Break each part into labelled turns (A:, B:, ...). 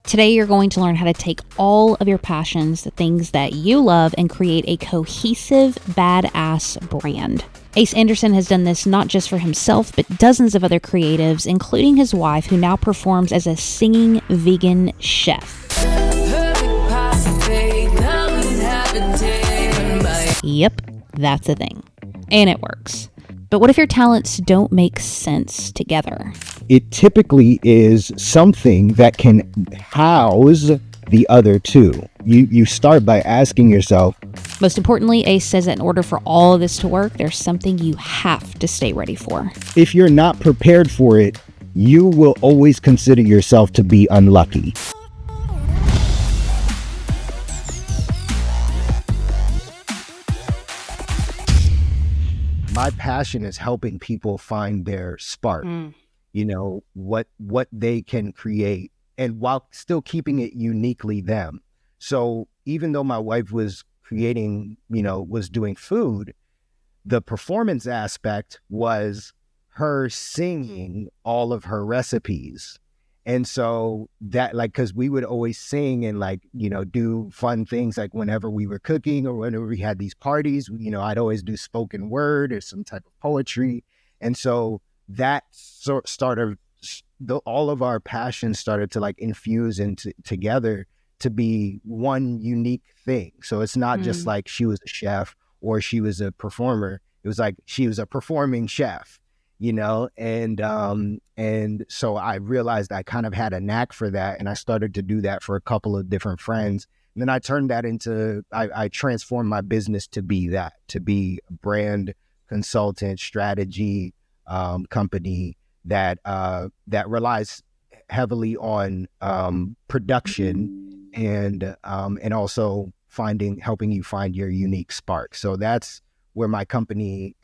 A: Today, you're going to learn how to take all of your passions, the things that you love, and create a cohesive, badass brand. Ace Anderson has done this not just for himself, but dozens of other creatives, including his wife, who now performs as a singing vegan chef. Yep, that's a thing. And it works. But what if your talents don't make sense together?
B: It typically is something that can house the other two. You start by asking yourself.
A: Most importantly, Ace says that in order for all of this to work, there's something you have to stay ready for.
B: If you're not prepared for it, you will always consider yourself to be unlucky. My passion is helping people find their spark, what they can create, and while still keeping it uniquely them. So even though my wife was creating, was doing food, the performance aspect was her singing all of her recipes. And so that, because we would always sing and do fun things, like whenever we were cooking or whenever we had these parties, I'd always do spoken word or some type of poetry. And so that started, all of our passions started to infuse together to be one unique thing. So it's not just like she was a chef or she was a performer. It was like she was a performing chef. And so I realized I kind of had a knack for that, and I started to do that for a couple of different friends. And then I turned that into, I transformed my business to be a brand consultant strategy company that relies heavily on production and also helping you find your unique spark. So that's where my company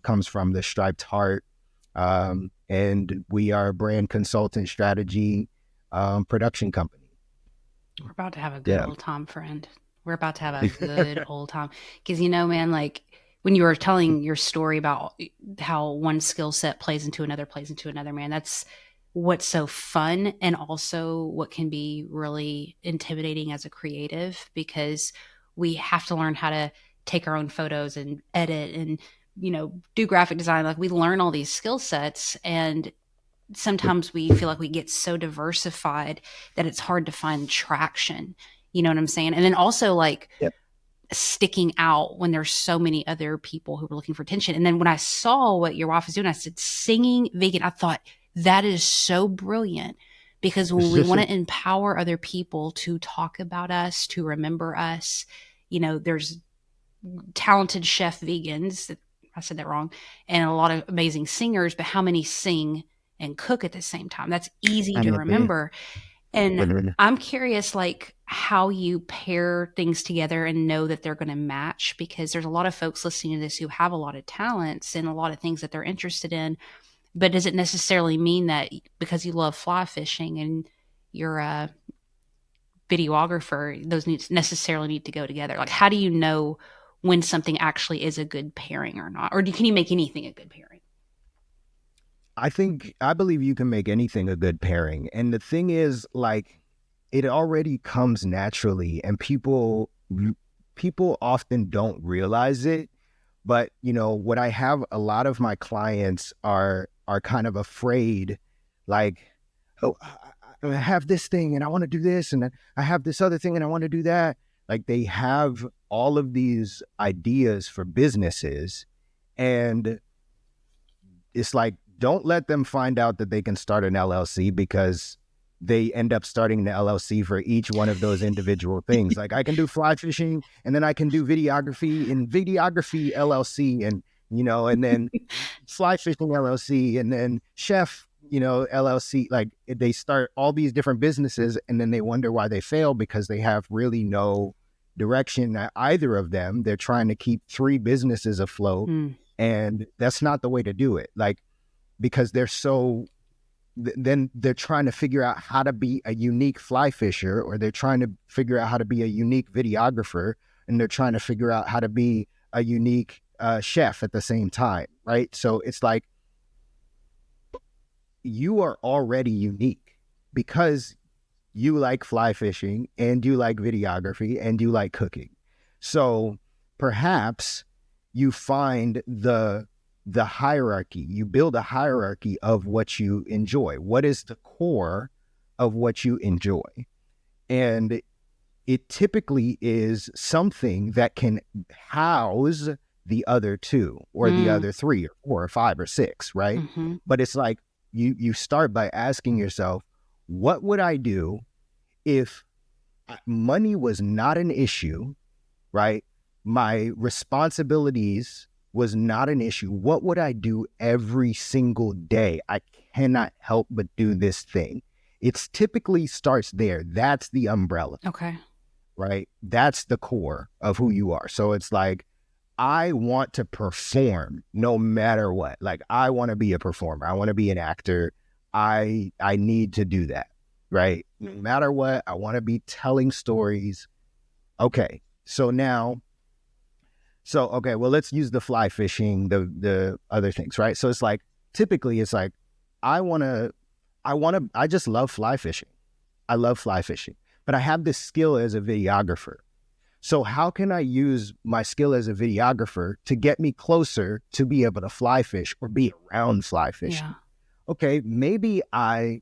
B: comes from, the Striped Heart. And we are a brand consultant strategy production company.
C: We're about to have a good old time, friend. We're about to have a good old time. Because, man, when you were telling your story about how one skill set plays into another, man, that's what's so fun, and also what can be really intimidating as a creative, because we have to learn how to take our own photos and edit and do graphic design. We learn all these skill sets, and sometimes we feel like we get so diversified that it's hard to find traction. You know what I'm saying? And then also sticking out when there's so many other people who are looking for attention. And then when I saw what your wife was doing, I said, singing vegan. I thought that is so brilliant, because when we want to empower other people to talk about us, to remember us, there's talented chef vegans, I said that wrong, and a lot of amazing singers, but how many sing and cook at the same time? That's easy to remember. And I'm curious, how you pair things together and know that they're going to match, because there's a lot of folks listening to this who have a lot of talents and a lot of things that they're interested in. But does it necessarily mean that because you love fly fishing and you're a videographer, those necessarily need to go together? How do you know when something actually is a good pairing or not? Or can you make anything a good pairing?
B: I believe you can make anything a good pairing. And the thing is, it already comes naturally, and people often don't realize it. But, what I have, a lot of my clients are kind of afraid, oh, I have this thing and I want to do this, and I have this other thing and I want to do that. They have all of these ideas for businesses, and it's don't let them find out that they can start an LLC, because they end up starting the LLC for each one of those individual things. I can do fly fishing, and then I can do videography in videography LLC, and and then fly fishing LLC, and then chef LLC. They start all these different businesses, and then they wonder why they fail, because they have really no direction at either of them. They're trying to keep 3 businesses afloat, and that's not the way to do it. Because then they're trying to figure out how to be a unique fly fisher, or they're trying to figure out how to be a unique videographer, and they're trying to figure out how to be a unique chef at the same time, right? So it's you are already unique, because you like fly fishing and you like videography and you like cooking. So perhaps you find the hierarchy, you build a hierarchy of what you enjoy. What is the core of what you enjoy? And it typically is something that can house the other two or the other three or four or five or six, right?
C: Mm-hmm.
B: But it's like you start by asking yourself, what would I do if money was not an issue, right? My responsibilities was not an issue. What would I do every single day? I cannot help but do this thing. It's typically starts there. That's the umbrella.
C: Okay.
B: Right? That's the core of who you are. So it's like, I want to perform no matter what. Like, I want to be a performer. I want to be an actor. I need to do that. Right? No matter what, I want to be telling stories. Okay. Okay, well, let's use the fly fishing, the other things, right? So it's like, typically it's like, I just love fly fishing. I love fly fishing, but I have this skill as a videographer. So how can I use my skill as a videographer to get me closer to be able to fly fish or be around fly fishing?
C: Yeah.
B: Okay, maybe I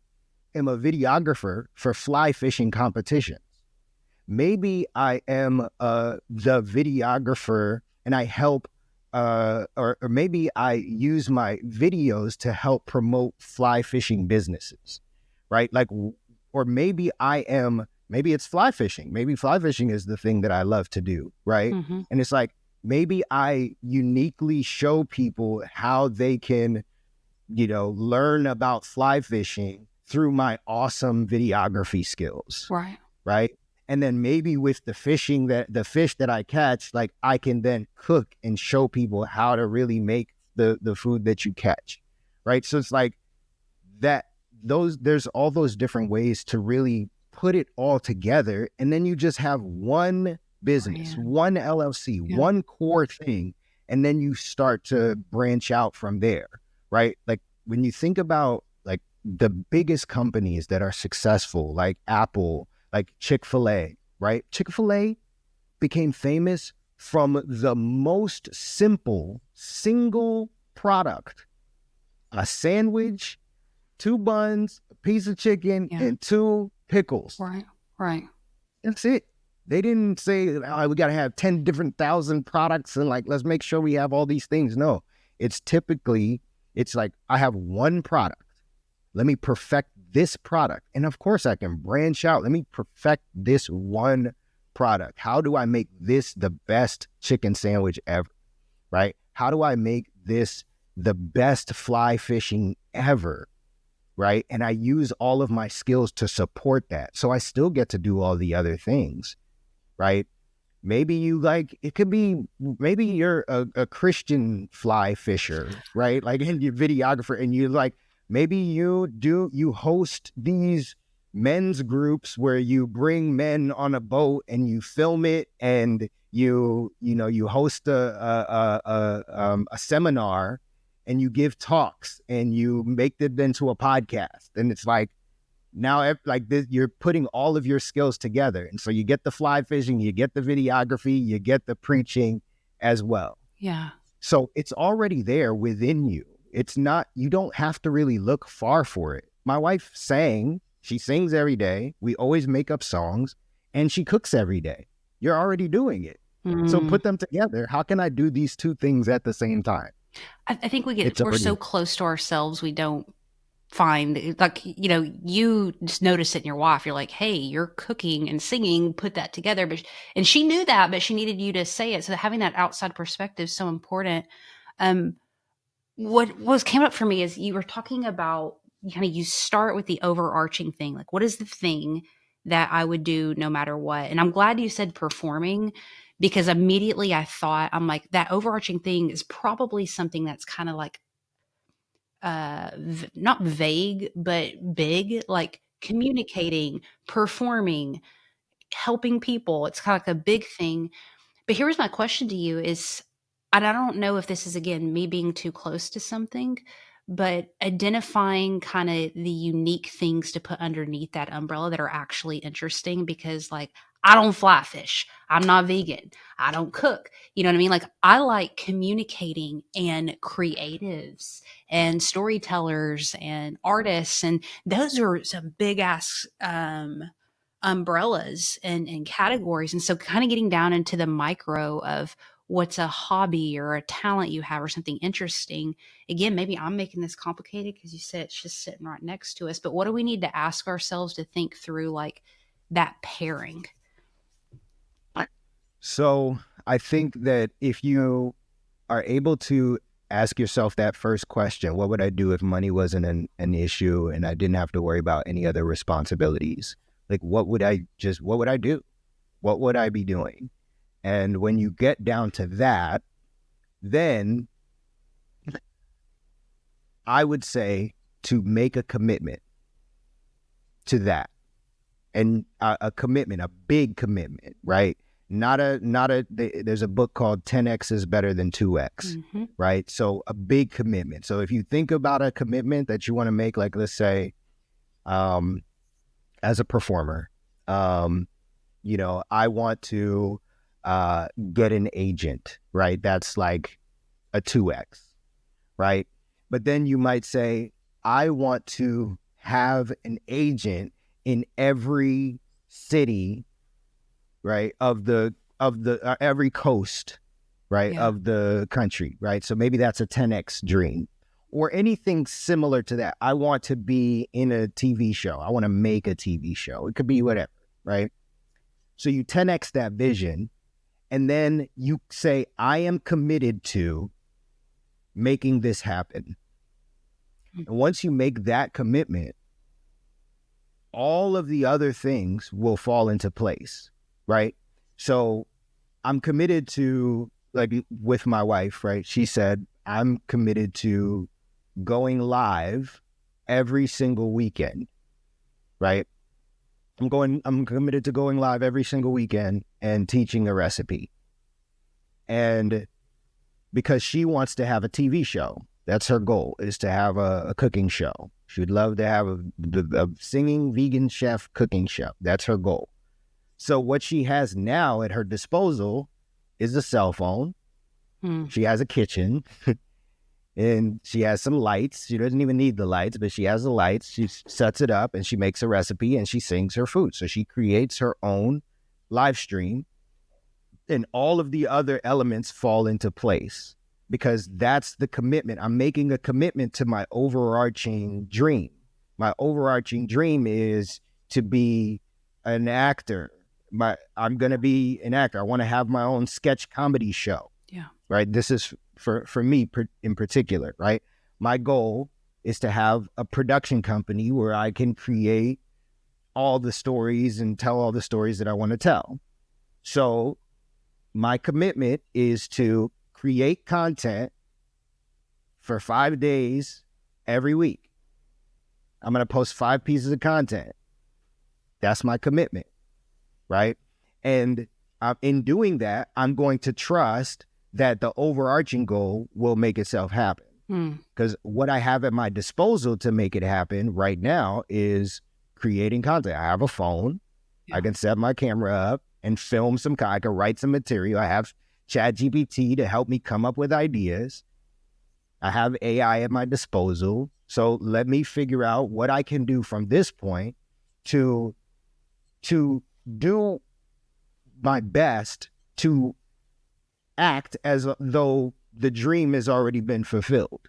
B: am a videographer for fly fishing competitions. Maybe I am the videographer and I help, or maybe I use my videos to help promote fly fishing businesses, right? Like, or maybe maybe it's fly fishing. Maybe fly fishing is the thing that I love to do, right?
C: Mm-hmm.
B: And it's like, maybe I uniquely show people how they can, learn about fly fishing through my awesome videography skills.
C: Right.
B: Right. And then maybe with the fish that I catch, like, I can then cook and show people how to really make the food that you catch. Right. So it's like there's all those different ways to really put it all together. And then you just have one business, one LLC, one core thing. And then you start to branch out from there. Right. Like, when you think about like the biggest companies that are successful, like Apple, like Chick-fil-A, right? Chick-fil-A became famous from the most simple single product: a sandwich, 2 buns, a piece of chicken, and 2 pickles.
C: Right.
B: That's it. They didn't say, we got to have 10 different thousand products and like, let's make sure we have all these things. No, it's like, I have one product. Let me perfect this product. And of course I can branch out. Let me perfect this one product. How do I make this the best chicken sandwich ever? Right? How do I make this the best fly fishing ever? Right? And I use all of my skills to support that. So I still get to do all the other things. Right? Maybe maybe you're a Christian fly fisher, right? Like, and you're videographer, and you like, maybe you host these men's groups where you bring men on a boat and you film it, and you host a seminar, and you give talks, and you make it into a podcast. And it's like, now, like this, you're putting all of your skills together. And so you get the fly fishing, you get the videography, you get the preaching as well.
C: Yeah.
B: So it's already there within you. It's not, you don't have to really look far for it. My wife she sings every day. We always make up songs, and she cooks every day. You're already doing it. So put them together. How can I do these two things at the same time?
C: I think we're so close to ourselves. We don't find, like, you just notice it in your wife. You're like, hey, you're cooking and singing, put that together. And she knew that, but she needed you to say it. So having that outside perspective is so important. What came up for me is you were talking about, you start with the overarching thing. Like, what is the thing that I would do no matter what? And I'm glad you said performing, because immediately I thought, I'm like, that overarching thing is probably something that's kind of like, not vague, but big, like communicating, performing, helping people. It's kind of like a big thing. But here's my question to you is, and I don't know if this is, again, me being too close to something, but identifying kind of the unique things to put underneath that umbrella that are actually interesting, because like I don't fly fish, I'm not vegan, I don't cook. You know what I mean? Like I like communicating, and creatives and storytellers and artists, and those are some big ass umbrellas and categories. And so kind of getting down into the micro of what's a hobby or a talent you have or something interesting. Again, maybe I'm making this complicated because you said it's just sitting right next to us, but what do we need to ask ourselves to think through like that pairing?
B: So I think that if you are able to ask yourself that first question, what would I do if money wasn't an issue and I didn't have to worry about any other responsibilities? Like, what would I do? What would I be doing? And when you get down to that, then I would say to make a commitment to that. And a commitment, a big commitment, right? There's a book called 10X is better than 2X, right? So a big commitment. So if you think about a commitment that you want to make, like let's say, as a performer, I want to get an agent, right? That's like a 2X, right? But then you might say, I want to have an agent in every city, right, of the every coast, right, of the country, right? So maybe that's a 10X dream, or anything similar to that. I want to be in a TV show. I want to make a TV show. It could be whatever, right? So you 10X that vision, and then you say, I am committed to making this happen. And once you make that commitment, all of the other things will fall into place, right? So I'm committed to, like with my wife, right? She said, I'm committed to going live every single weekend, right? I'm committed to going live every single weekend and teaching a recipe. And because she wants to have a TV show, that's her goal, is to have a cooking show. She would love to have a singing vegan chef cooking show. That's her goal. So what she has now at her disposal is a cell phone. She has a kitchen and she has some lights. She doesn't even need the lights, but she has the lights. She sets it up and she makes a recipe and she sings her food. So she creates her own live stream, and all of the other elements fall into place. Because that's the commitment. I'm making a commitment to my overarching dream. My overarching dream is to be an actor. I'm going to be an actor. I want to have my own sketch comedy show.
C: Yeah.
B: Right. This is for me in particular. Right. My goal is to have a production company where I can create all the stories and tell all the stories that I want to tell. So my commitment is to create content for 5 days every week. I'm going to post 5 pieces of content. That's my commitment, right? And in doing that, I'm going to trust that the overarching goal will make itself happen. Because what I have at my disposal to make it happen right now is creating content. I have a phone. I can set my camera up and film I can write some material. I have ChatGPT to help me come up with ideas. I have AI at my disposal. So let me figure out what I can do from this point to do my best to act as though the dream has already been fulfilled,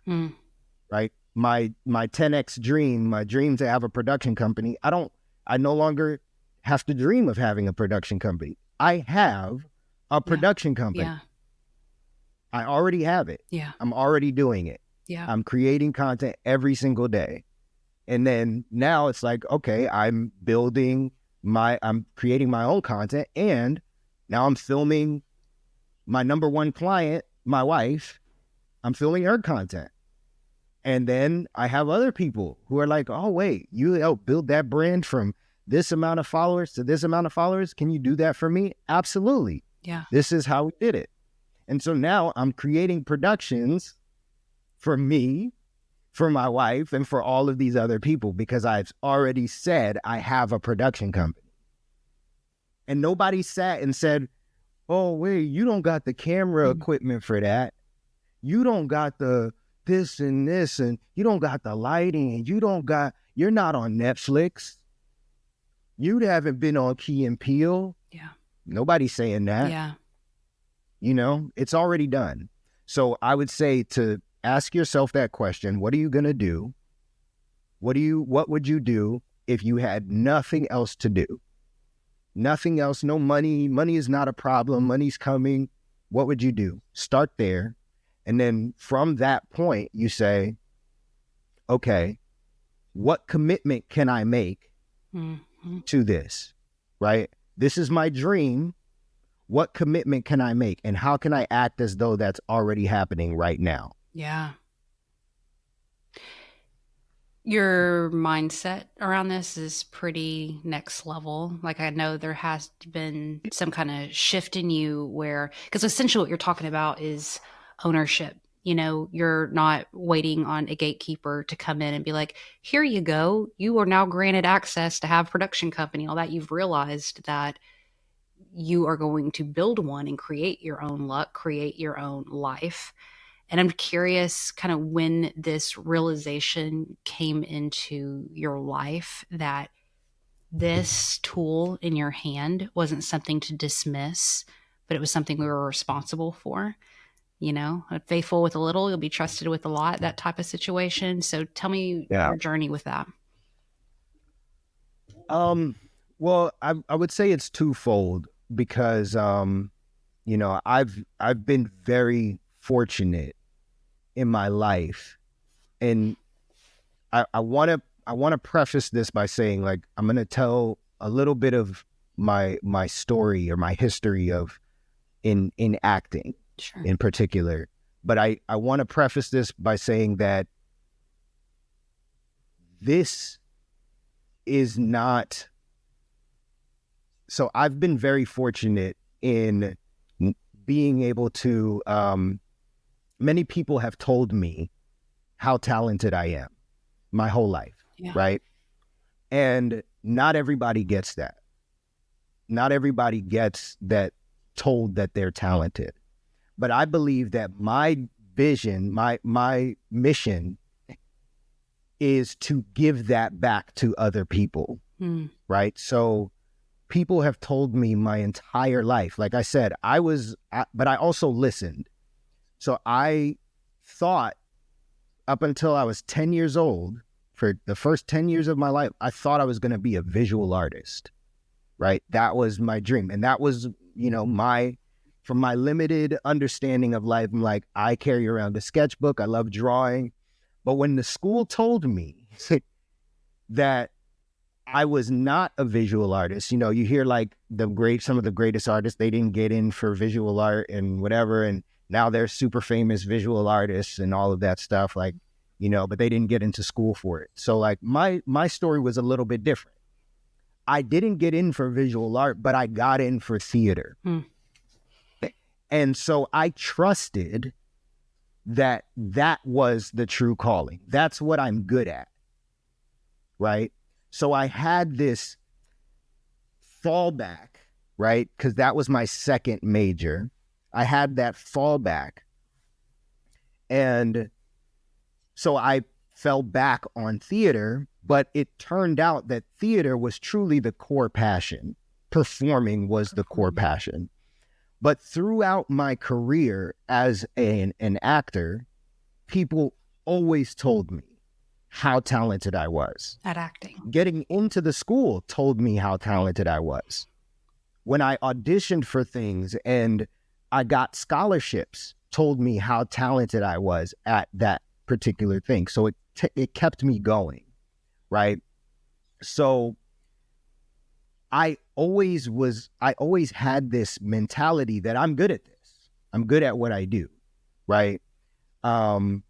B: right? My 10X dream, my dream to have a production company, I no longer have to dream of having a production company. I have a production company.
C: Yeah.
B: I already have it.
C: Yeah.
B: I'm already doing it.
C: Yeah.
B: I'm creating content every single day. And then now it's like, okay, I'm creating my own content, and now I'm filming my number one client, my wife. I'm filming her content. And then I have other people who are like, oh, wait, you helped build that brand from this amount of followers to this amount of followers. Can you do that for me? Absolutely.
C: Yeah.
B: This is how we did it. And so now I'm creating productions for me for my wife and for all of these other people because I've already said I have a production company. And nobody sat and said, oh, wait, you don't got the camera equipment for that. You don't got the this and this, and you don't got the lighting, and you're not on Netflix. You haven't been on Key and Peele.
C: Yeah.
B: Nobody's saying that.
C: Yeah.
B: You know, it's already done. So I would say to ask yourself that question, what are you going to do? What would you do if you had nothing else to do? Nothing else, no money. Money is not a problem. Money's coming. What would you do? Start there. And then from that point, you say, okay, what commitment can I make to this, right? This is my dream. What commitment can I make? And how can I act as though that's already happening right now?
C: Yeah. Your mindset around this is pretty next level. Like, I know there has been some kind of shift in you where, because essentially what you're talking about is ownership. You know, you're not waiting on a gatekeeper to come in and be like, here you go. You are now granted access to have a production company. All that, you've realized that you are going to build one and create your own luck, create your own life. And I'm curious kind of when this realization came into your life that this tool in your hand wasn't something to dismiss, but it was something we were responsible for. You know, faithful with a little, you'll be trusted with a lot, that type of situation. So tell me your journey with that.
B: Well, I would say it's twofold because, you know, I've been very fortunate in my life. And I want to preface this by saying, like, I'm going to tell a little bit of my story or my history of in acting. Sure. In particular. But I want to preface this by saying that this is not... So I've been very fortunate in being able to... many people have told me how talented I am my whole life, right? And not everybody gets that. Not everybody gets that, told that they're talented. But I believe that my vision, my mission is to give that back to other people, right? So people have told me my entire life, like I said, but I also listened. So I thought up until I was 10 years old, for the first 10 years of my life, I thought I was going to be a visual artist, right? That was my dream. And that was, you know, from my limited understanding of life, I'm like, I carry around a sketchbook. I love drawing. But when the school told me that I was not a visual artist, you know, you hear like some of the greatest artists, they didn't get in for visual art and whatever. And now they're super famous visual artists and all of that stuff, like, you know, but they didn't get into school for it. So like my story was a little bit different. I didn't get in for visual art, but I got in for theater. And so I trusted that was the true calling. That's what I'm good at, right? So I had this fallback, right? Because that was my second major. I had that fallback. And so I fell back on theater, but it turned out that theater was truly the core passion. Performing was the core passion. But throughout my career as an actor, people always told me how talented I was.
C: At acting.
B: Getting into the school told me how talented I was. When I auditioned for things and I got scholarships, told me how talented I was at that particular thing. So it kept me going, right? So I always had this mentality that I'm good at this. I'm good at what I do, right? And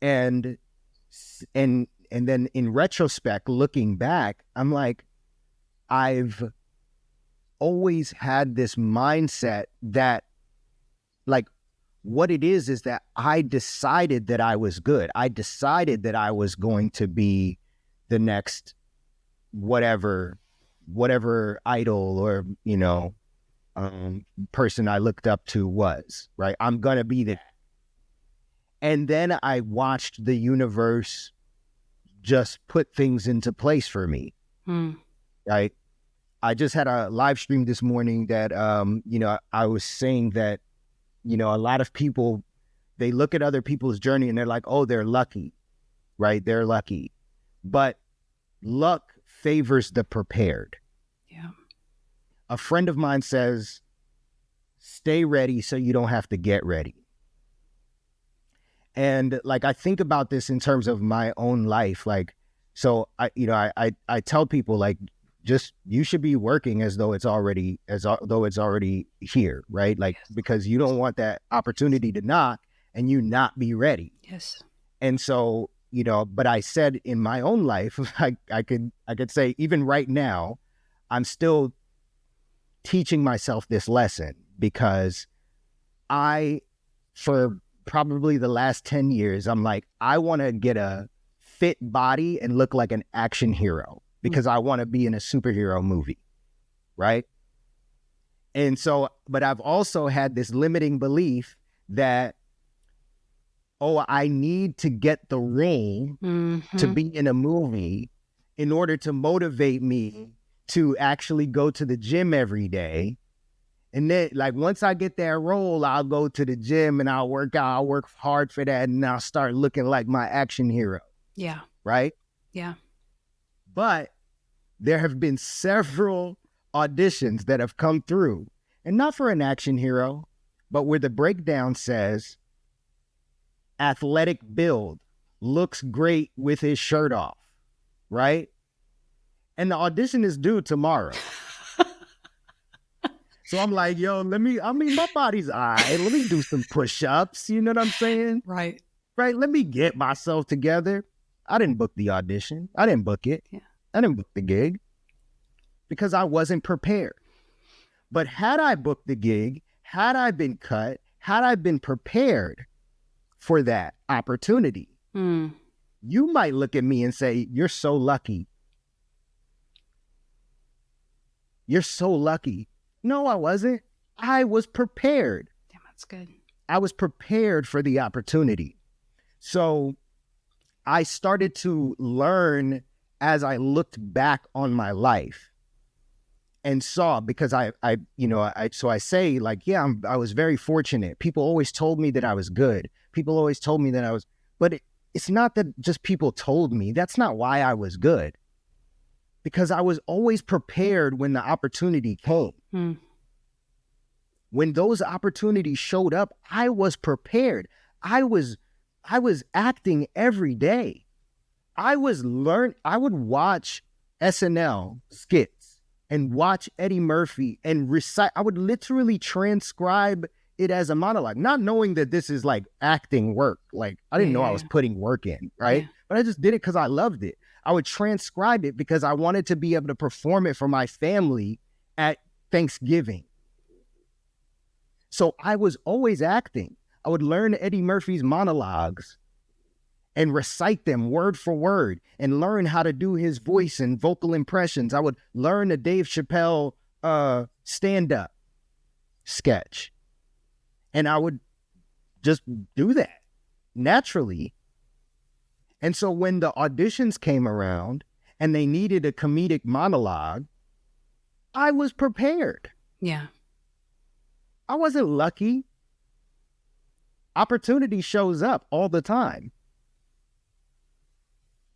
B: then in retrospect, looking back, I'm like, I've always had this mindset that, like, what it is that I decided that I was good. I decided that I was going to be the next whatever idol or, person I looked up to was, right? I'm going to be that. And then I watched the universe just put things into place for me, right? I just had a live stream this morning that, I was saying that, a lot of people, they look at other people's journey and they're like, oh, they're lucky, right? They're lucky. But luck favors the prepared.
C: Yeah.
B: A friend of mine says, stay ready so you don't have to get ready. And like, I think about this in terms of my own life. Like, so I tell people, like, just, you should be working as though it's already here, right? Like, yes. Because you don't want that opportunity to knock and you not be ready.
C: Yes.
B: And so, but I said in my own life, I could say even right now, I'm still teaching myself this lesson because for probably the last 10 years, I'm like, I want to get a fit body and look like an action hero because I want to be in a superhero movie, right? And so, but I've also had this limiting belief that, I need to get the role to be in a movie in order to motivate me to actually go to the gym every day. And then, like, once I get that role, I'll go to the gym and I'll work out. I'll work hard for that, and I'll start looking like my action hero.
C: Yeah.
B: Right?
C: Yeah.
B: But there have been several auditions that have come through, and not for an action hero, but where the breakdown says, athletic build, looks great with his shirt off, right? And the audition is due tomorrow. So I'm like, my body's all right. Let me do some push-ups. You know what I'm saying?
C: Right.
B: Right. Let me get myself together. I didn't book the audition. I didn't book it.
C: Yeah.
B: I didn't book the gig because I wasn't prepared. But had I booked the gig, had I been cut, had I been prepared for that opportunity, you might look at me and say, you're so lucky. You're so lucky. No, I wasn't. I was prepared.
C: Damn, that's good.
B: I was prepared for the opportunity. So I started to learn as I looked back on my life and saw, because I say, like, yeah, I was very fortunate. People always told me that I was good. People always told me that I was, but it's not that just people told me. That's not why I was good. Because I was always prepared when the opportunity came. When those opportunities showed up, I was prepared. I was acting every day. I would watch SNL skits and watch Eddie Murphy and recite. I would literally transcribe it as a monologue, not knowing that this is like acting work. Like, I didn't know I was putting work in, right? Yeah. But I just did it because I loved it. I would transcribe it because I wanted to be able to perform it for my family at Thanksgiving. So I was always acting. I would learn Eddie Murphy's monologues and recite them word for word and learn how to do his voice and vocal impressions. I would learn a Dave Chappelle stand-up sketch. And I would just do that naturally. And so when the auditions came around and they needed a comedic monologue, I was prepared.
C: Yeah.
B: I wasn't lucky. Opportunity shows up all the time.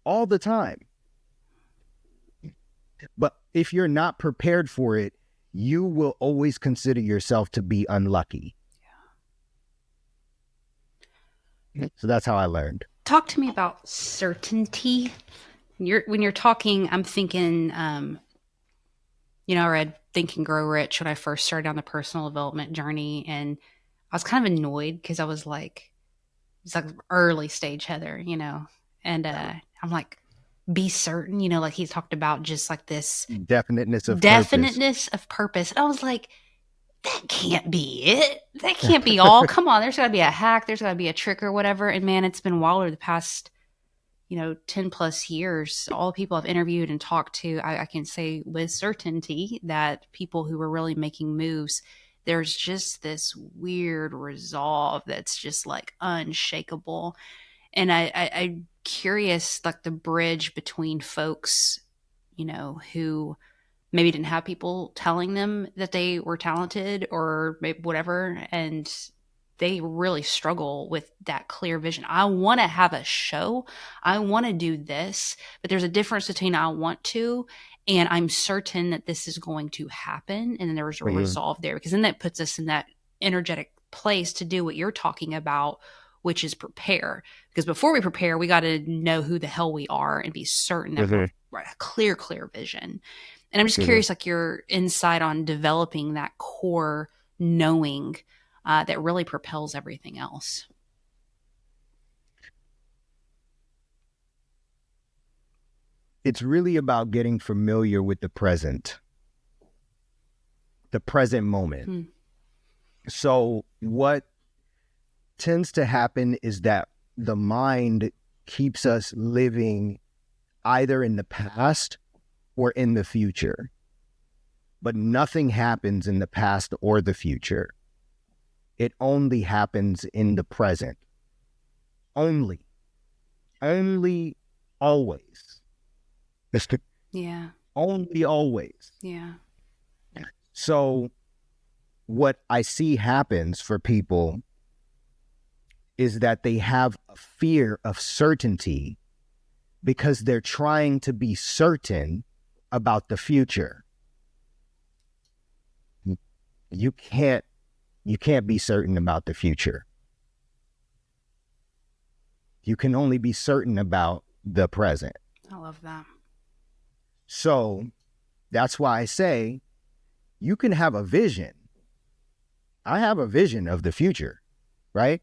B: All the time. But if you're not prepared for it, you will always consider yourself to be unlucky. Yeah. So that's how I learned.
C: Talk to me about certainty. When you're talking, I'm thinking, I read Think and Grow Rich when I first started on the personal development journey, and I was kind of annoyed because I was like, it's like early stage Heather, and I'm like, be certain, like he talked about just like this
B: definiteness of
C: purpose. And I was like, that can't be it. That can't be all. Come on, there's got to be a hack. There's got to be a trick or whatever. And man, it's been wilder the past, 10 plus years. All the people I've interviewed and talked to, I can say with certainty that people who were really making moves, there's just this weird resolve that's just like unshakable. And I'm curious, like the bridge between folks, who maybe didn't have people telling them that they were talented or maybe whatever. And they really struggle with that clear vision. I want to have a show. I want to do this, but there's a difference between I want to and I'm certain that this is going to happen. And then there's a resolve there, because then that puts us in that energetic place to do what you're talking about, which is prepare. Because before we prepare, we got to know who the hell we are and be certain that we're a clear vision. And I'm just curious, like your insight on developing that core knowing that really propels everything else.
B: It's really about getting familiar with the present moment. So what tends to happen is that the mind keeps us living either in the past or in the future. But nothing happens in the past or the future. It only happens in the present. Only, always.
C: Yeah.
B: Only, always.
C: Yeah.
B: So what I see happens for people is that they have a fear of certainty because they're trying to be certain about the future. You can't be certain about the future. You can only be certain about the present.
C: I love that.
B: So that's why I say you can have a vision. I have a vision of the future, right?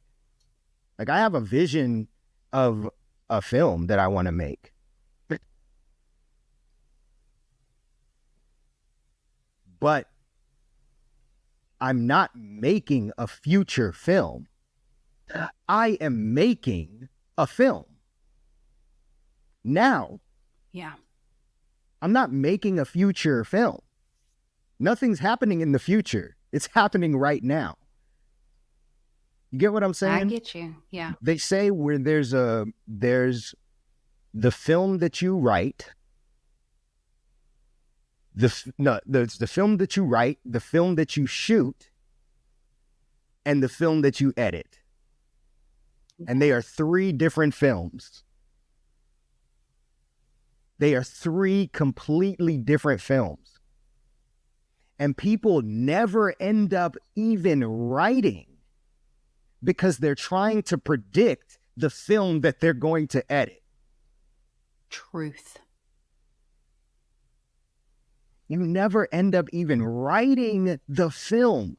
B: Like I have a vision of a film that I want to make. But I'm not making a future film. I am making a film now.
C: Yeah.
B: I'm not making a future film. Nothing's happening in the future. It's happening right now. You get what I'm saying?
C: I get you. Yeah.
B: They say where there's the film that you write. There's the film that you write, the film that you shoot, and the film that you edit. And they are 3 different films. They are 3 completely different films. And people never end up even writing because they're trying to predict the film that they're going to edit.
C: Truth.
B: You never end up even writing the film.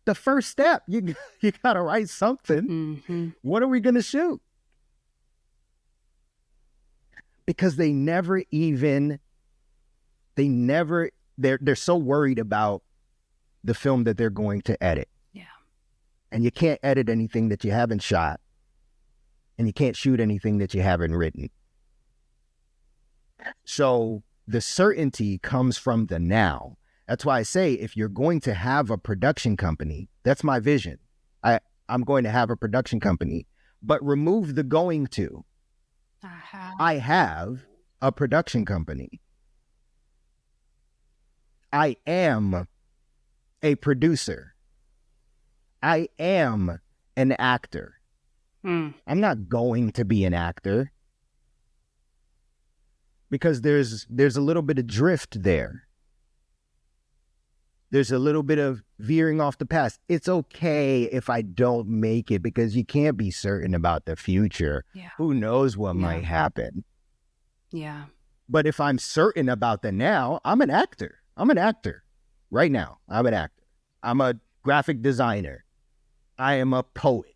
B: The first step, you got to write something.
C: Mm-hmm.
B: What are we going to shoot? Because they're so worried about the film that they're going to edit.
C: Yeah.
B: And you can't edit anything that you haven't shot. And you can't shoot anything that you haven't written. So the certainty comes from the now. That's why I say if you're going to have a production company, that's my vision. I'm going to have a production company, but remove the going to. I have a production company. I am a producer. I am an actor. I'm not going to be an actor because there's a little bit of drift there. There's a little bit of veering off the path. It's okay if I don't make it because you can't be certain about the future.
C: Yeah.
B: Who knows what might happen?
C: Yeah.
B: But if I'm certain about the now, I'm an actor. I'm an actor. Right now, I'm an actor. I'm a graphic designer. I am a poet.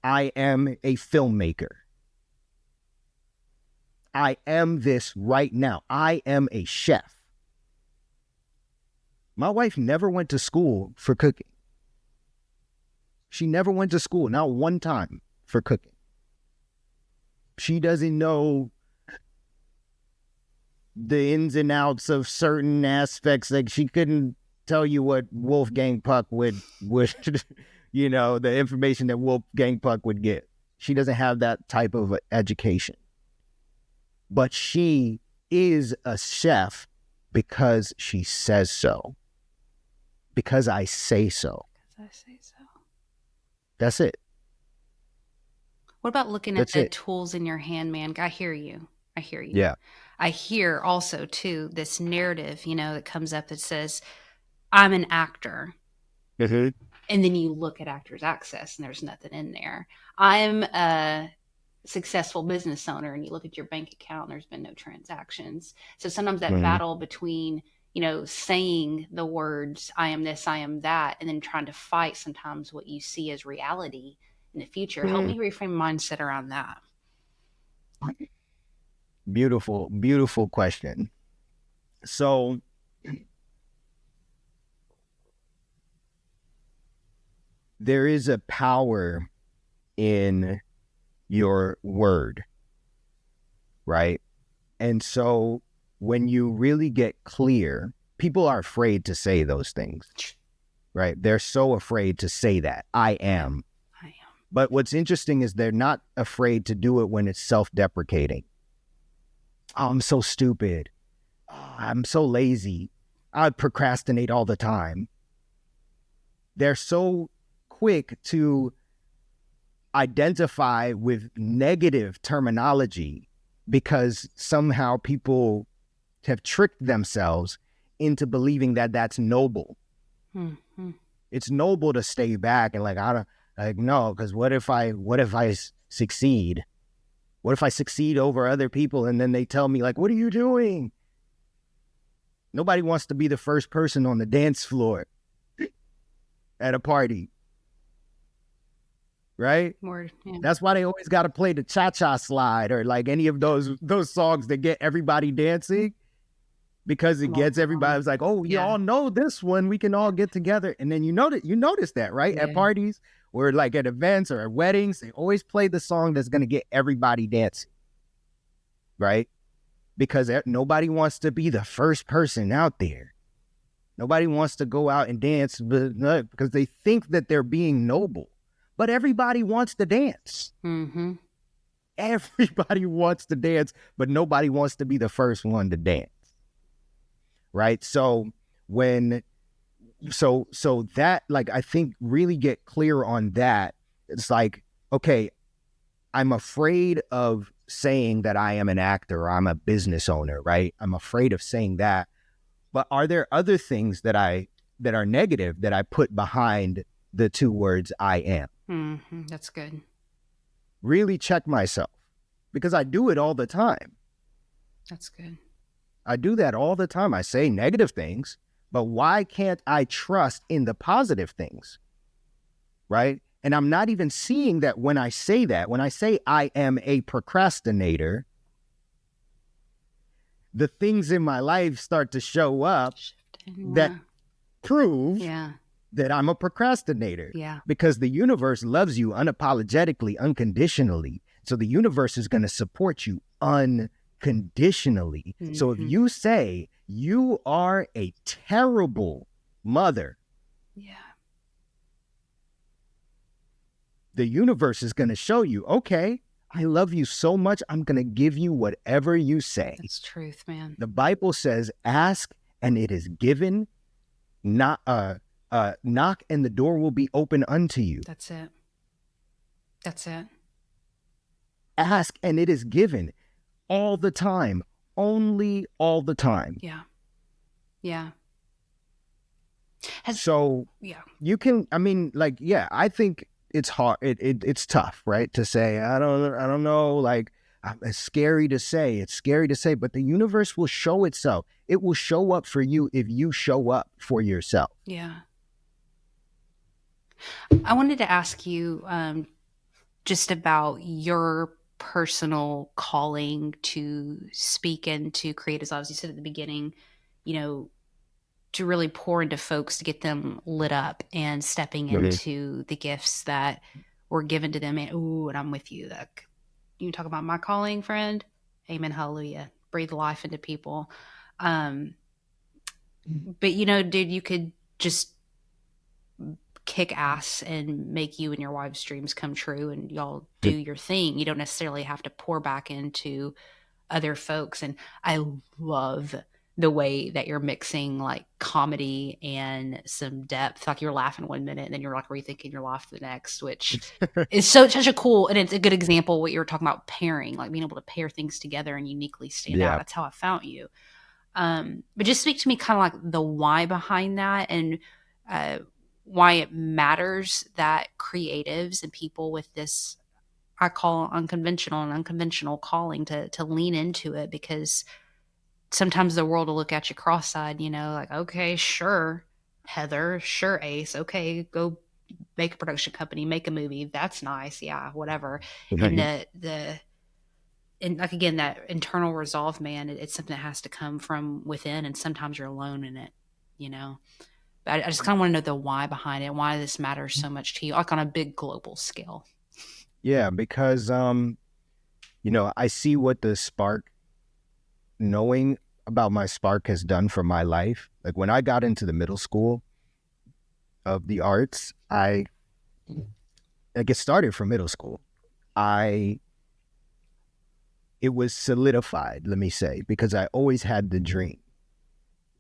B: I am a filmmaker. I am this right now. I am a chef. My wife never went to school for cooking. She never went to school, not one time, for cooking. She doesn't know the ins and outs of certain aspects. Like, she couldn't tell you what Wolfgang Puck would you know, the information that Wolfgang Puck would get. She doesn't have that type of education. But she is a chef because she says so. Because I say so.
C: Because I say so.
B: That's it.
C: What about looking at the tools in your hand, man? I hear you.
B: Yeah.
C: I hear also, too, this narrative, you know, that comes up that says, I'm an actor.
B: Mm-hmm.
C: And then you look at Actors Access and there's nothing in there. I'm a successful business owner, and you look at your bank account and there's been no transactions. So sometimes that battle between, you know, saying the words, I am this, I am that, and then trying to fight sometimes what you see as reality in the future. Help me reframe mindset around that.
B: Beautiful, beautiful question. So there is a power in your word, right? And so when you really get clear, people are afraid to say those things, right? They're so afraid to say that. I am. But what's interesting is they're not afraid to do it when it's self-deprecating. Oh, I'm so stupid. Oh, I'm so lazy. I procrastinate all the time. They're so quick to identify with negative terminology because somehow people have tricked themselves into believing that that's noble. Mm-hmm. It's noble to stay back and no, because what if I succeed? What if I succeed over other people and then they tell me, like, what are you doing? Nobody wants to be the first person on the dance floor at a party. Right?
C: Yeah.
B: That's why they always got to play the cha-cha slide or like any of those songs that get everybody dancing, because it gets everybody. It's like, oh, you all know this one. We can all get together. And then you notice that, right? Yeah. At parties or like at events or at weddings, they always play the song that's going to get everybody dancing, right? Because nobody wants to be the first person out there. Nobody wants to go out and dance because they think that they're being noble. But everybody wants to dance. Mm-hmm. Everybody wants to dance, but nobody wants to be the first one to dance. Right? So that, like, I think really get clear on that. It's like, okay, I'm afraid of saying that I am an actor or I'm a business owner, right? I'm afraid of saying that. But are there other things that are negative that I put behind the two words I am?
C: Mm-hmm. That's good.
B: Really check myself, because I do it all the time.
C: That's good.
B: I do that all the time. I say negative things, but why can't I trust in the positive things? Right? And I'm not even seeing that when I say I am a procrastinator, the things in my life start to show up that prove that I'm a procrastinator.
C: Yeah.
B: Because the universe loves you unapologetically, unconditionally. So the universe is going to support you unconditionally. Mm-hmm. So if you say you are a terrible mother, the universe is going to show you, okay, I love you so much, I'm going to give you whatever you say.
C: That's truth, man.
B: The Bible says, ask and it is given, knock and the door will be open unto you.
C: That's it. That's it.
B: Ask and it is given all the time, only all the time.
C: Yeah. Yeah.
B: You can, I mean, like, yeah, I think it's hard. It's tough, right? To say, I don't know, like, it's scary to say, but the universe will show itself. It will show up for you if you show up for yourself.
C: Yeah. I wanted to ask you just about your personal calling to speak into creatives. As you said at the beginning, you know, to really pour into folks to get them lit up and stepping into the gifts that were given to them. And I'm with you. Like, you talk about my calling, friend. Amen. Hallelujah. Breathe life into people. But dude, you could just kick ass and make you and your wife's dreams come true, and y'all do your thing. You don't necessarily have to pour back into other folks. And I love the way that you're mixing like comedy and some depth. Like, you're laughing one minute and then you're like rethinking your life the next, which is such a cool, and it's a good example of what you were talking about, pairing, like being able to pair things together and uniquely stand out. That's how I found you. But just speak to me kind of like the why behind that, and why it matters that creatives and people with this, I call unconventional calling, to lean into it, because sometimes the world will look at you cross-eyed, like, okay, sure, Heather, sure, Ace, okay, go make a production company, make a movie. That's nice. Yeah, whatever. And and like, again, that internal resolve, man, it's something that has to come from within, and sometimes you're alone in it, But I just kind of want to know the why behind it, why this matters so much to you, like on a big global scale.
B: Yeah, because, I see what the spark, knowing about my spark, has done for my life. Like, when I got into the middle school of the arts, I get started from middle school. It was solidified, let me say, because I always had the dream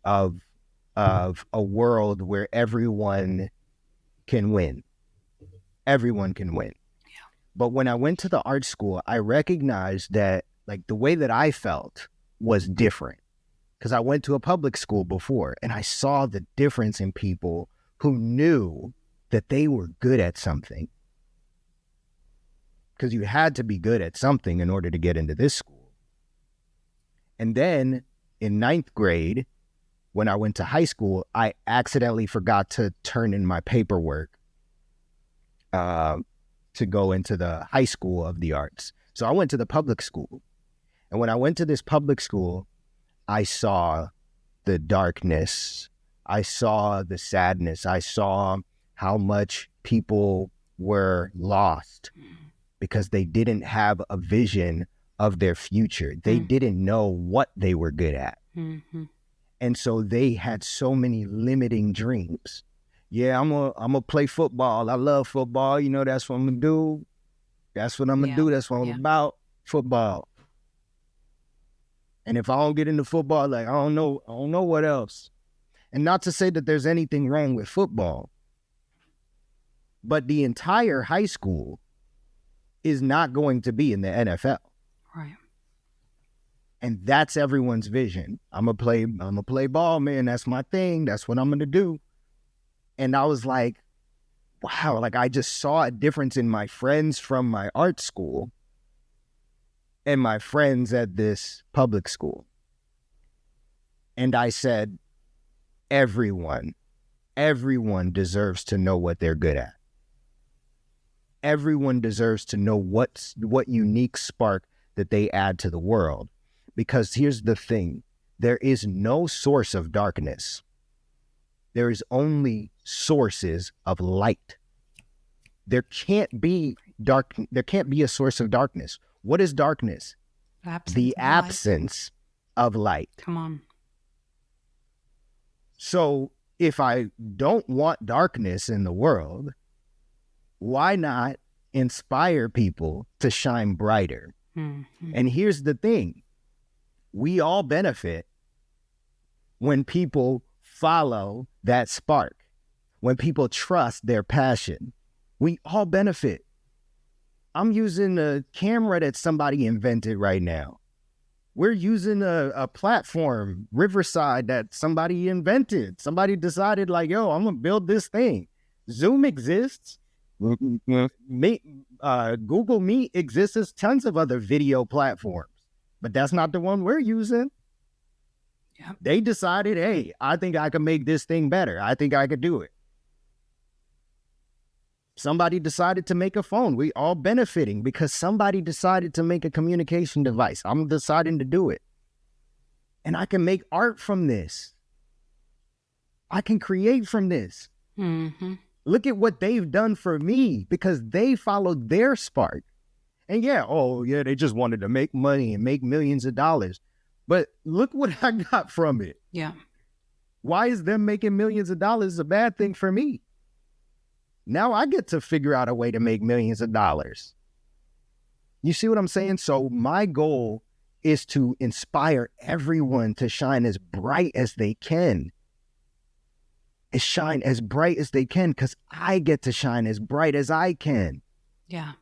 B: of a world where everyone can win. Everyone can win.
C: Yeah.
B: But when I went to the art school, I recognized that, like, the way that I felt was different, because I went to a public school before and I saw the difference in people who knew that they were good at something, because you had to be good at something in order to get into this school. And then in 9th grade, when I went to high school, I accidentally forgot to turn in my paperwork to go into the high school of the arts. So I went to the public school. And when I went to this public school, I saw the darkness. I saw the sadness. I saw how much people were lost because they didn't have a vision of their future. They didn't know what they were good at.
C: Mm-hmm.
B: And so they had so many limiting dreams. Yeah, I'm gonna play football. I love football. That's what I'm gonna do. That's what I'm gonna do. That's what I'm about. Football. And if I don't get into football, like, I don't know what else. And not to say that there's anything wrong with football, but the entire high school is not going to be in the NFL.
C: Right.
B: And that's everyone's vision. I'm gonna play ball, man. That's my thing. That's what I'm gonna do. And I was like, wow, like, I just saw a difference in my friends from my art school and my friends at this public school. And I said, everyone deserves to know what they're good at. Everyone deserves to know what unique spark that they add to the world. Because here's the thing, there is no source of darkness. There is only sources of light. There can't be a source of darkness. What is darkness? The absence of light.
C: Come on.
B: So if I don't want darkness in the world, why not inspire people to shine brighter?
C: Mm-hmm.
B: And here's the thing. We all benefit when people follow that spark, when people trust their passion. We all benefit. I'm using a camera that somebody invented right now. We're using a platform, Riverside, that somebody invented. Somebody decided, like, yo, I'm going to build this thing. Zoom exists. Google Meet exists. There's tons of other video platforms, but that's not the one we're using.
C: Yep.
B: They decided, hey, I think I can make this thing better. I think I could do it. Somebody decided to make a phone. We all benefiting because somebody decided to make a communication device. I'm deciding to do it. And I can make art from this. I can create from this.
C: Mm-hmm.
B: Look at what they've done for me because they followed their spark. And they just wanted to make money and make millions of dollars. But look what I got from it.
C: Yeah.
B: Why is them making millions of dollars a bad thing for me? Now I get to figure out a way to make millions of dollars. You see what I'm saying? So my goal is to inspire everyone to shine as bright as they can. Shine as bright as they can because I get to shine as bright as I can.
C: Yeah.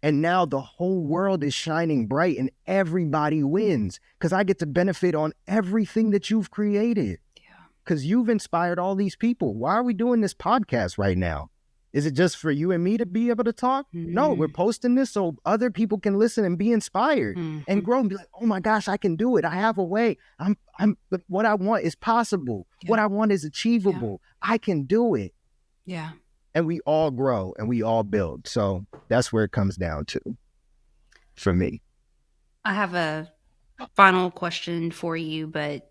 B: And now the whole world is shining bright and everybody wins because I get to benefit on everything that you've created.
C: Yeah.
B: Because you've inspired all these people. Why are we doing this podcast right now? Is it just for you and me to be able to talk? No, we're posting this so other people can listen and be inspired and grow and be like, oh my gosh, I can do it. I have a way. What I want is possible. Yeah. What I want is achievable. Yeah. I can do it.
C: Yeah.
B: And we all grow and we all build. So that's where it comes down to for me.
C: I have a final question for you, but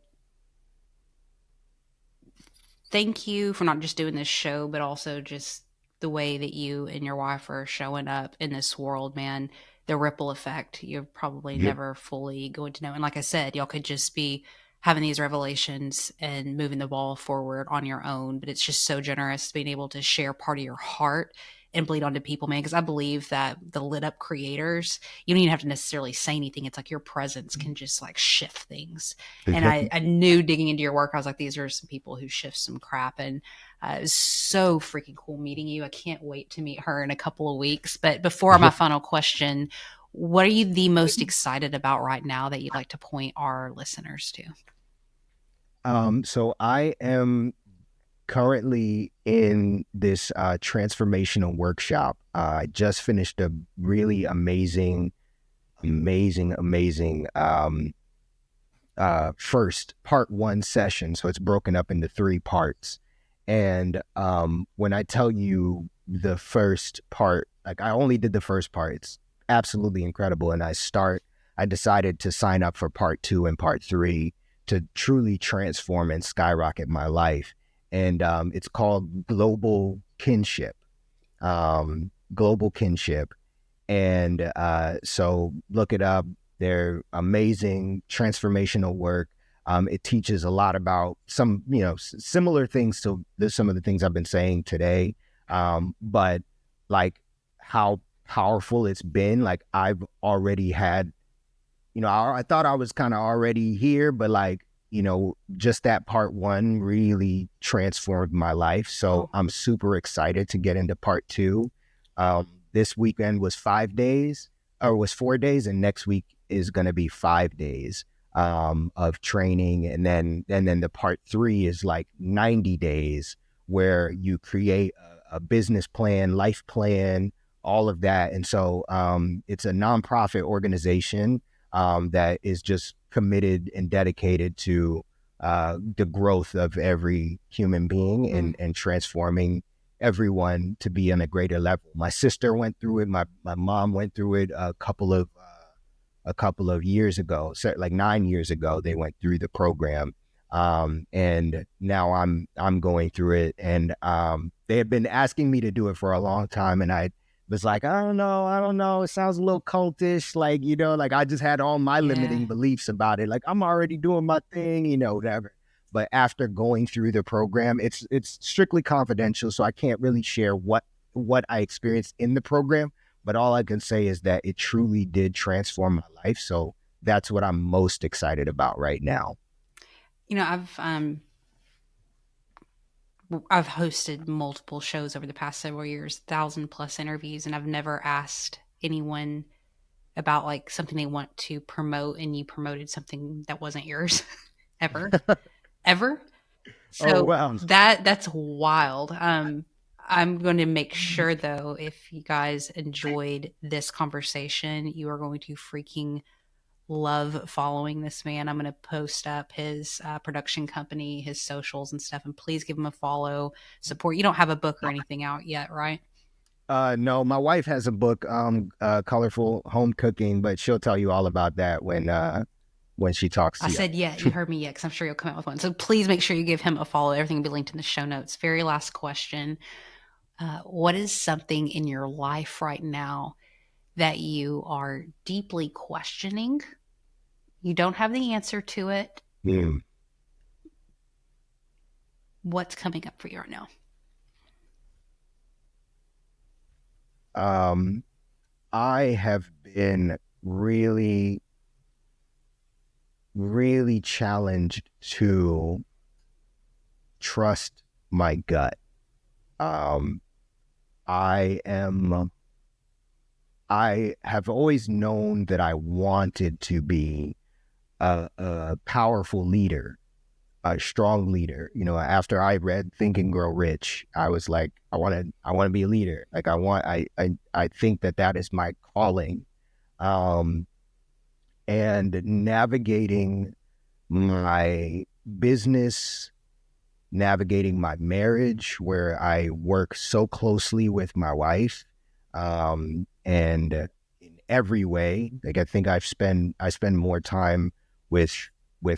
C: thank you for not just doing this show, but also just the way that you and your wife are showing up in this world, man. The ripple effect, you're probably never fully going to know. And like I said, y'all could just be having these revelations and moving the ball forward on your own. But it's just so generous being able to share part of your heart and bleed onto people, man. Because I believe that the lit up creators, you don't even have to necessarily say anything. It's like your presence can just like shift things. And I knew digging into your work, I was like, these are some people who shift some crap. And it was so freaking cool meeting you. I can't wait to meet her in a couple of weeks. But before my final question, what are you the most excited about right now that you'd like to point our listeners to?
B: So I am currently in this transformational workshop. I just finished a really amazing first part 1 session. So it's broken up into 3 parts. And when I tell you the first part, like I only did the first part, it's absolutely incredible. And I decided to sign up for part 2 and part 3 to truly transform and skyrocket my life. And it's called Global Kinship. Global Kinship. And so look it up. They're amazing transformational work. It teaches a lot about some, similar things to some of the things I've been saying today. But like how powerful it's been. Like I've already had, I thought I was kind of already here, but like, just that part 1 really transformed my life. So I'm super excited to get into part 2. This weekend was 4 days, and next week is going to be 5 days of training. And then the part 3 is like 90 days where you create a business plan, life plan, all of that. And so it's a nonprofit organization that is just committed and dedicated to the growth of every human being and transforming everyone to be on a greater level. My sister went through it. My mom went through it a couple of years ago. So like 9 years ago, they went through the program. And now I'm going through it. And they had been asking me to do it for a long time. And I was like, I don't know. It sounds a little cultish. Like, like I just had all my limiting beliefs about it. Like I'm already doing my thing, whatever. But after going through the program, it's strictly confidential. So I can't really share what I experienced in the program. But all I can say is that it truly did transform my life. So that's what I'm most excited about right now.
C: I've hosted multiple shows over the past several years, 1,000+ interviews, and I've never asked anyone about like something they want to promote, and you promoted something that wasn't yours ever. So
B: wow.
C: That's wild. I'm going to make sure though, if you guys enjoyed this conversation, you are going to freaking love following this man. I'm going to post up his production company, his socials and stuff, and please give him a follow, support. You don't have a book or anything out yet, right?
B: No, my wife has a book, Colorful Home Cooking, but she'll tell you all about that when when she talks to
C: I
B: you.
C: said, yeah, you heard me, yeah, because I'm sure you'll come out with one. So please make sure you give him a follow. Everything will be linked in the show notes. Very last question. What is something in your life right now that you are deeply questioning? You don't have the answer to it.
B: Mm.
C: What's coming up for you right now?
B: I have been really, really challenged to trust my gut. I have always known that I wanted to be a powerful leader, a strong leader. You know, after I read Think and Grow Rich, I was like, I want to be a leader. Like I think that is my calling. And navigating my business, navigating my marriage, where I work so closely with my wife, and in every way, like I think I spend more time with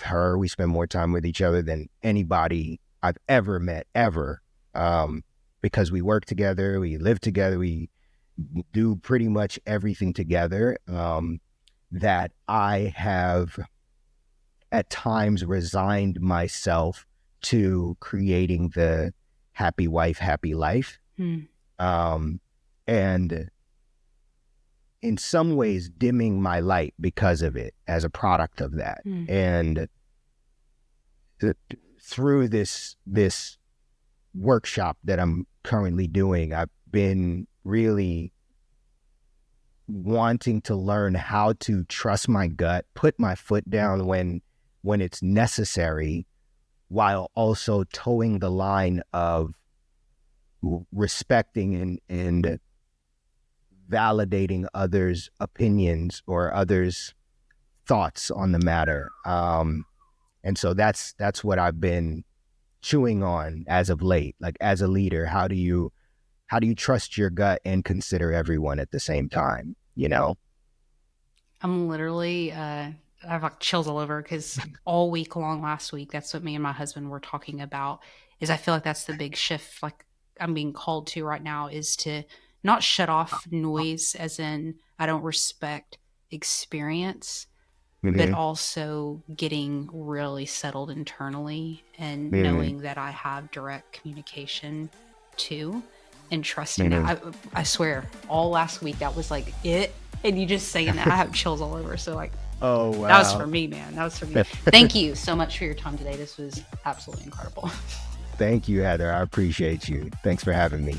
B: her. We spend more time with each other than anybody I've ever met, ever, because we work together, we live together, we do pretty much everything together. That I have at times resigned myself to creating the happy wife, happy life. And in some ways dimming my light because of it, as a product of that. And through this workshop that I'm currently doing, I've been really wanting to learn how to trust my gut, put my foot down when it's necessary, while also towing the line of respecting and validating others' opinions or others' thoughts on the matter. And so that's what I've been chewing on as of late. Like, as a leader, how do you trust your gut and consider everyone at the same time, you know?
C: I'm literally, I have like chills all over, because all week long last week, that's what me and my husband were talking about, is I feel like that's the big shift, like I'm being called to right now, is to not shut off noise, as in I don't respect experience, but also getting really settled internally and knowing that I have direct communication too, and trusting that. I swear, all last week that was like it. And you just saying that, I have chills all over. So like,
B: oh wow,
C: that was for me, man. That was for me. Thank you so much for your time today. This was absolutely incredible.
B: Thank you, Heather. I appreciate you. Thanks for having me.